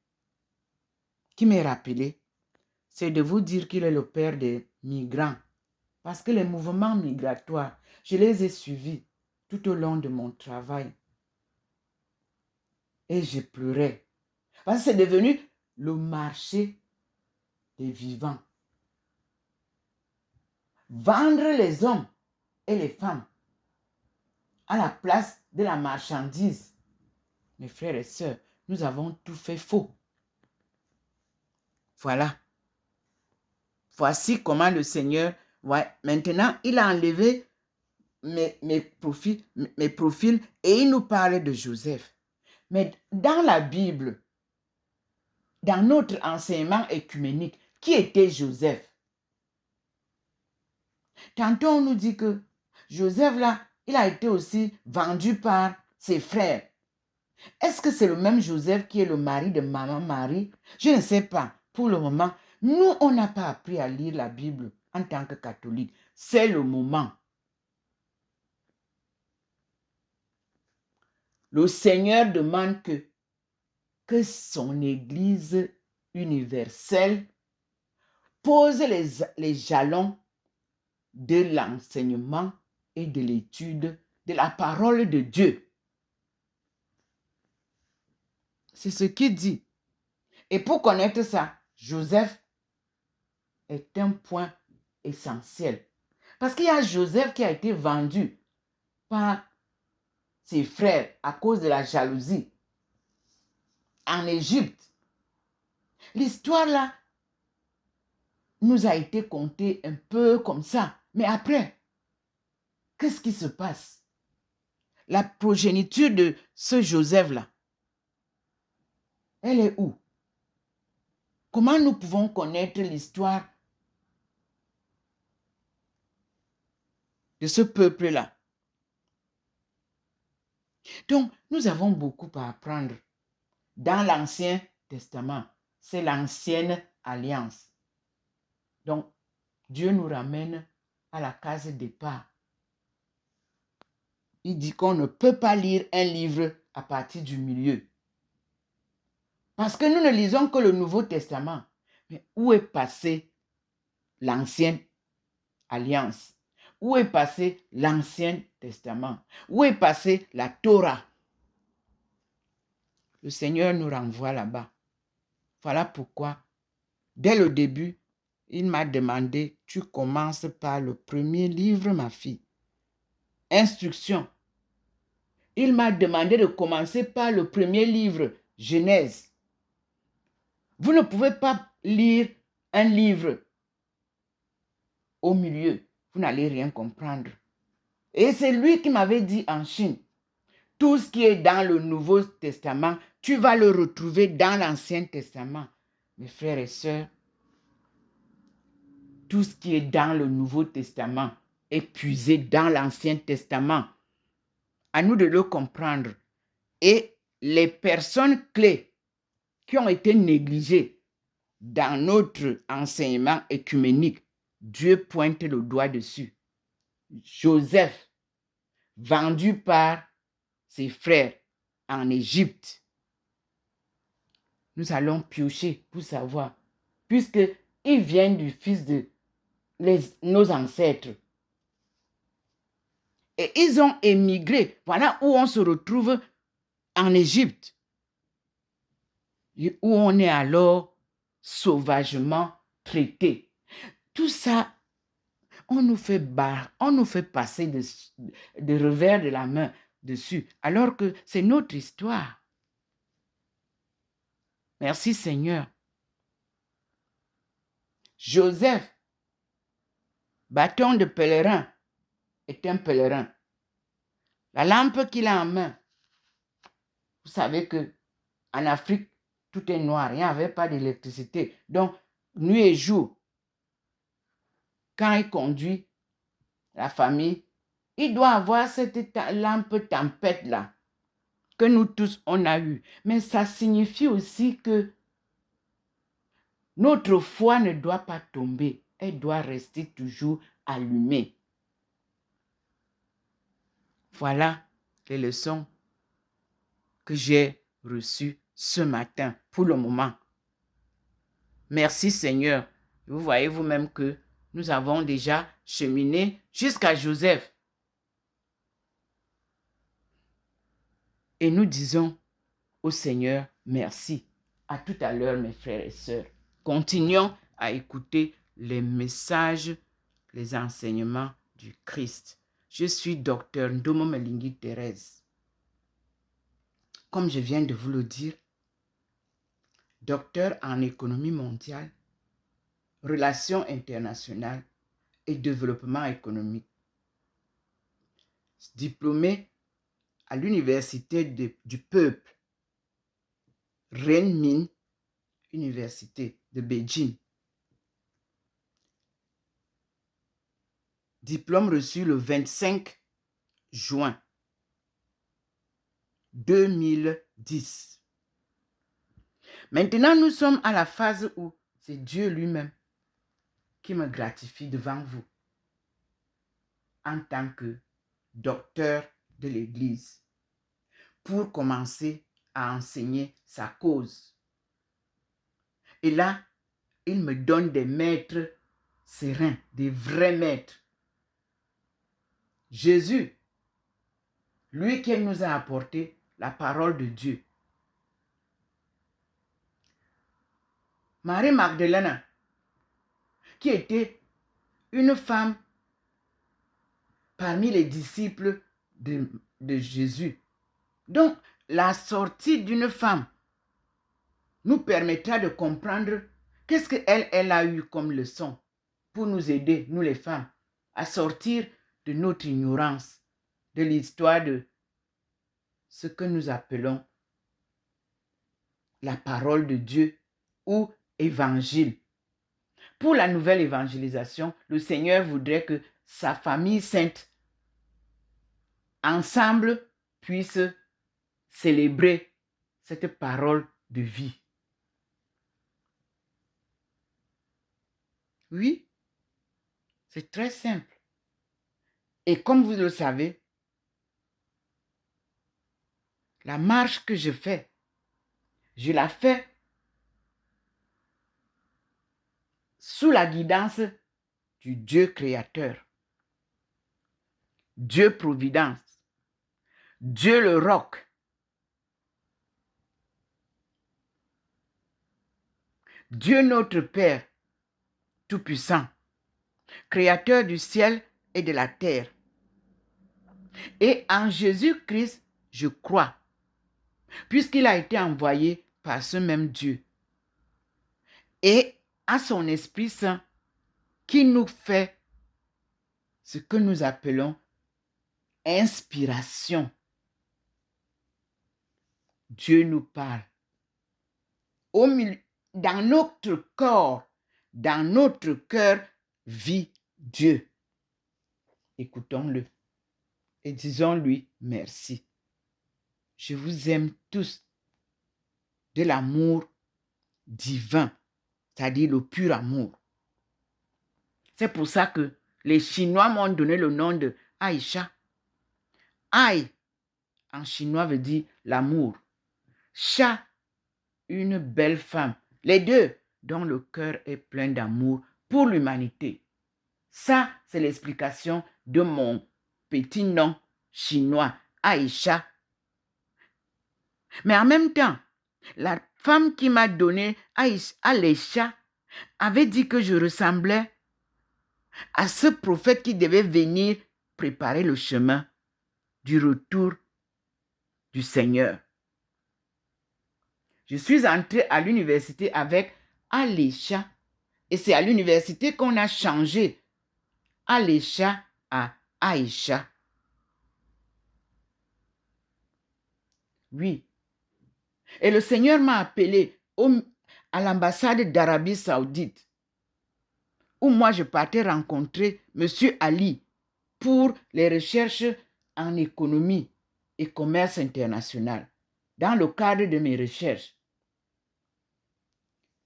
qui m'est rappelé, c'est de vous dire qu'il est le père des migrants. Parce que les mouvements migratoires, je les ai suivis tout au long de mon travail. Et je pleurais. Parce que c'est devenu le marché des vivants. Vendre les hommes et les femmes à la place de la marchandise. Mes frères et sœurs, nous avons tout fait faux. Voilà. Voici comment le Seigneur, maintenant, il a enlevé mes profils et il nous parle de Joseph. Mais dans la Bible, dans notre enseignement œcuménique, qui était Joseph? Tantôt, on nous dit que Joseph, là, il a été aussi vendu par ses frères. Est-ce que c'est le même Joseph qui est le mari de maman Marie? Je ne sais pas. Pour le moment, nous, on n'a pas appris à lire la Bible en tant que catholique. C'est le moment. Le Seigneur demande que son Église universelle pose les jalons de l'enseignement et de l'étude de la parole de Dieu. C'est ce qu'il dit. Et pour connaître ça, Joseph est un point essentiel. Parce qu'il y a Joseph qui a été vendu par ses frères à cause de la jalousie en Égypte. L'histoire là nous a été contée un peu comme ça. Mais après, qu'est-ce qui se passe? La progéniture de ce Joseph-là, elle est où? Comment nous pouvons connaître l'histoire de ce peuple-là? Donc, nous avons beaucoup à apprendre. Dans l'Ancien Testament, c'est l'ancienne alliance. Donc, Dieu nous ramène à la case départ. Il dit qu'on ne peut pas lire un livre à partir du milieu. Parce que nous ne lisons que le Nouveau Testament. Mais où est passé l'ancienne alliance? Où est passé l'Ancien Testament? Où est passé la Torah? Le Seigneur nous renvoie là-bas. Voilà pourquoi, dès le début, il m'a demandé, tu commences par le premier livre, ma fille. Instruction. Il m'a demandé de commencer par le premier livre, Genèse. Vous ne pouvez pas lire un livre au milieu. Vous n'allez rien comprendre. Et c'est lui qui m'avait dit en Chine, tout ce qui est dans le Nouveau Testament, tu vas le retrouver dans l'Ancien Testament. Mes frères et sœurs, tout ce qui est dans le Nouveau Testament est puisé dans l'Ancien Testament. À nous de le comprendre. Et les personnes clés qui ont été négligées dans notre enseignement œcuménique, Dieu pointe le doigt dessus. Joseph, vendu par ses frères en Égypte. Nous allons piocher pour savoir, puisqu'il vient du fils de nos ancêtres. Et ils ont émigré. Voilà où on se retrouve en Égypte. où on est alors sauvagement traité. Tout ça, on nous fait passer de revers de la main dessus, alors que c'est notre histoire. Merci Seigneur. Joseph, bâton de pèlerin, est un pèlerin. La lampe qu'il a en main, vous savez que en Afrique, tout est noir, il n'y avait pas d'électricité. Donc, nuit et jour, quand il conduit la famille, il doit avoir cette lampe tempête-là que nous tous, on a eue. Mais ça signifie aussi que notre foi ne doit pas tomber. Elle doit rester toujours allumée. Voilà les leçons que j'ai reçues ce matin pour le moment. Merci Seigneur. Vous voyez vous-même que nous avons déjà cheminé jusqu'à Joseph. Et nous disons au Seigneur merci. À tout à l'heure, mes frères et sœurs. Continuons à écouter les messages, les enseignements du Christ. Je suis docteur Ndomo Melingi Thérèse. Comme je viens de vous le dire, docteur en économie mondiale, relations internationales et développement économique. Diplômé à l'université du peuple, Renmin Université de Beijing. Diplôme reçu le 25 juin 2010. Maintenant, nous sommes à la phase où c'est Dieu lui-même qui me gratifie devant vous en tant que docteur de l'Église pour commencer à enseigner sa cause. Et là, il me donne des maîtres sereins, des vrais maîtres. Jésus, lui qui nous a apporté la parole de Dieu. Marie Magdalena, qui était une femme parmi les disciples de Jésus. Donc, la sortie d'une femme nous permettra de comprendre qu'est-ce qu'elle a eu comme leçon pour nous aider, nous les femmes, à sortir de notre ignorance, de l'histoire de ce que nous appelons la parole de Dieu ou évangile. Pour la nouvelle évangélisation, le Seigneur voudrait que sa famille sainte, ensemble, puisse célébrer cette parole de vie. Oui, c'est très simple. Et comme vous le savez, la marche que je fais, je la fais sous la guidance du Dieu créateur, Dieu providence, Dieu le roc, Dieu notre Père tout-puissant, créateur du ciel et de la terre. Et en Jésus-Christ, je crois, puisqu'il a été envoyé par ce même Dieu. Et à son Esprit Saint qui nous fait ce que nous appelons inspiration. Dieu nous parle. Dans notre corps, dans notre cœur, vit Dieu. Écoutons-le et disons-lui merci. Je vous aime tous de l'amour divin, c'est-à-dire le pur amour. C'est pour ça que les Chinois m'ont donné le nom de Aïcha. Aï, en chinois, veut dire l'amour. Cha, une belle femme. Les deux, dont le cœur est plein d'amour pour l'humanité. Ça, c'est l'explication de mon petit nom chinois, Aïcha. Mais en même temps, La femme qui m'a donné Aïcha avait dit que je ressemblais à ce prophète qui devait venir préparer le chemin du retour du Seigneur. Je suis entrée à l'université avec Aïcha et c'est à l'université qu'on a changé Aïcha à Aïcha. Oui. Et le Seigneur m'a appelé à l'ambassade d'Arabie Saoudite où moi je partais rencontrer M. Ali pour les recherches en économie et commerce international dans le cadre de mes recherches.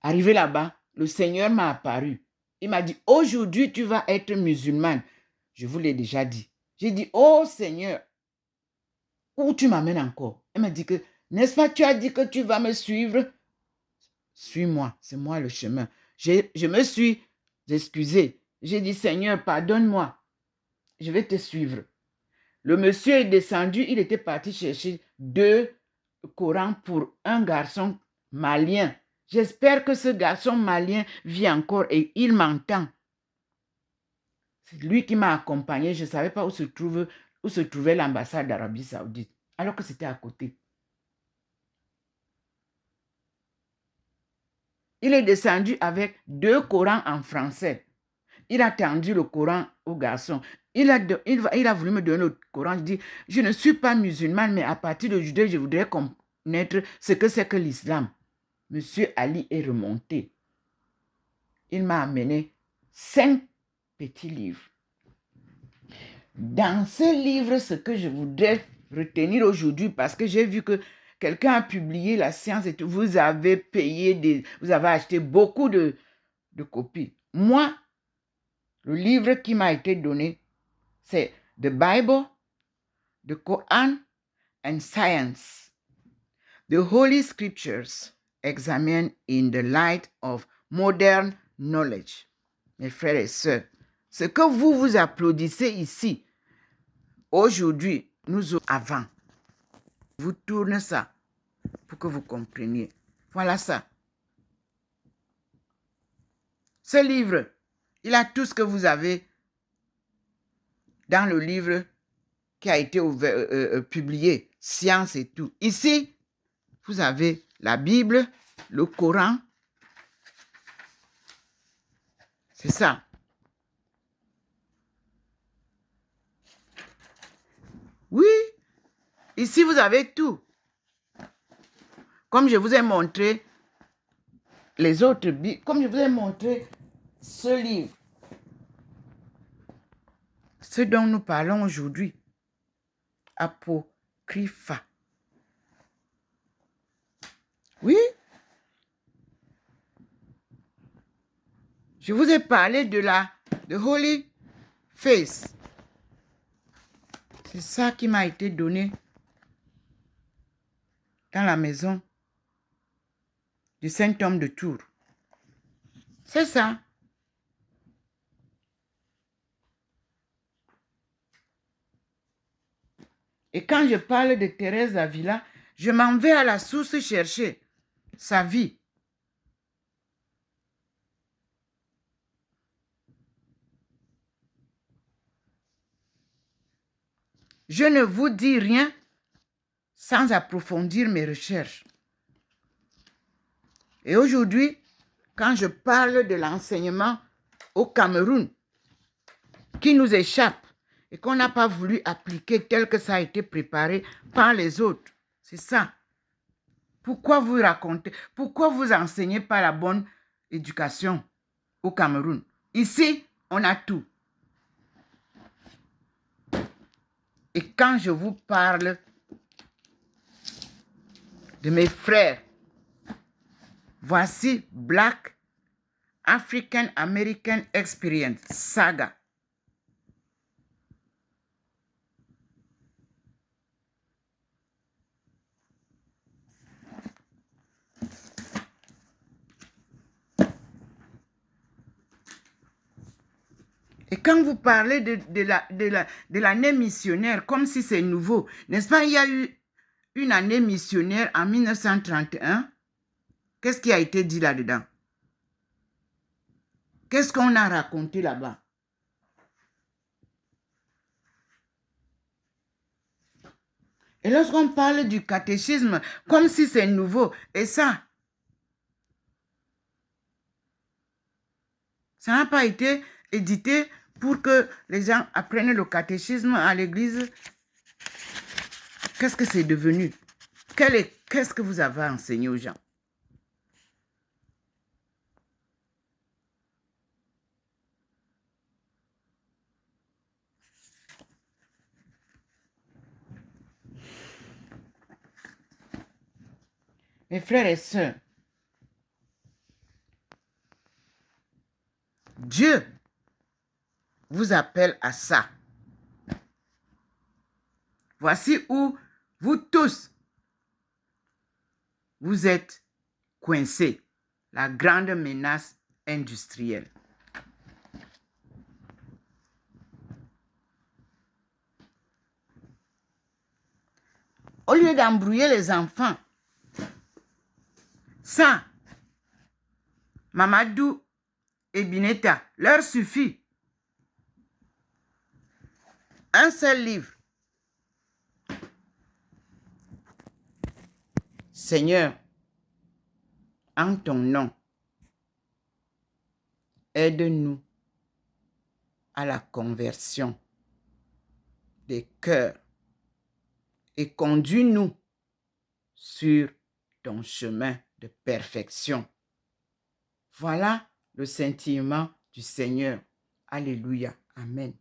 Arrivé là-bas, le Seigneur m'a apparu. Il m'a dit, aujourd'hui tu vas être musulmane. Je vous l'ai déjà dit. J'ai dit, oh Seigneur, où tu m'amènes encore? Elle m'a dit que, n'est-ce pas, tu as dit que tu vas me suivre? Suis-moi, c'est moi le chemin. Je me suis excusé. J'ai dit, Seigneur, pardonne-moi. Je vais te suivre. Le monsieur est descendu, il était parti chercher 2 Corans pour un garçon malien. J'espère que ce garçon malien vit encore et il m'entend. C'est lui qui m'a accompagné. Je ne savais pas où se trouvait l'ambassade d'Arabie Saoudite, alors que c'était à côté. Il est descendu avec 2 Corans en français. Il a tendu le Coran au garçon. Il a voulu me donner le Coran. Je dis, je ne suis pas musulmane, mais à partir d'aujourd'hui, je voudrais connaître ce que c'est que l'islam. Monsieur Ali est remonté. Il m'a amené 5 petits livres. Dans ces livres, ce que je voudrais retenir aujourd'hui, parce que j'ai vu que quelqu'un a publié La Science et tout, vous avez payé, vous avez acheté beaucoup de copies. Moi, le livre qui m'a été donné, c'est The Bible, the Quran and Science. The Holy Scriptures examined in the light of modern knowledge. Mes frères et sœurs, ce que vous applaudissez ici, aujourd'hui, nous avant, vous tournez ça pour que vous compreniez. Voilà ça. Ce livre, il a tout ce que vous avez dans le livre qui a été publié, Science et tout. Ici, vous avez la Bible, le Coran. C'est ça. Oui, ici vous avez tout. Comme je vous ai montré les autres Bibles, comme je vous ai montré ce livre, ce dont nous parlons aujourd'hui, Apocrypha. Oui. Je vous ai parlé de la Holy Face. C'est ça qui m'a été donné dans la maison du Saint-Homme de Tours. C'est ça. Et quand je parle de Thérèse d'Avila, je m'en vais à la source chercher sa vie. Je ne vous dis rien sans approfondir mes recherches. Et aujourd'hui, quand je parle de l'enseignement au Cameroun, qui nous échappe et qu'on n'a pas voulu appliquer tel que ça a été préparé par les autres, c'est ça. Pourquoi vous racontez, pourquoi vous enseignez pas la bonne éducation au Cameroun? Ici, on a tout. Et quand je vous parle de mes frères, voici Black African American Experience, SAGA. Et quand vous parlez de l'année missionnaire, comme si c'est nouveau, n'est-ce pas, il y a eu une année missionnaire en 1931 Qu'est-ce qui a été dit là-dedans? Qu'est-ce qu'on a raconté là-bas? Et lorsqu'on parle du catéchisme, comme si c'est nouveau, et ça n'a pas été édité pour que les gens apprennent le catéchisme à l'église. Qu'est-ce que c'est devenu? Qu'est-ce que vous avez enseigné aux gens? Mes frères et sœurs, Dieu vous appelle à ça. Voici où vous tous, vous êtes coincés. La grande menace industrielle. Au lieu d'embrouiller les enfants, ça, Mamadou et Bineta, leur suffit. Un seul livre. Seigneur, en ton nom, aide-nous à la conversion des cœurs et conduis-nous sur ton chemin de perfection. Voilà le sentiment du Seigneur. Alléluia. Amen.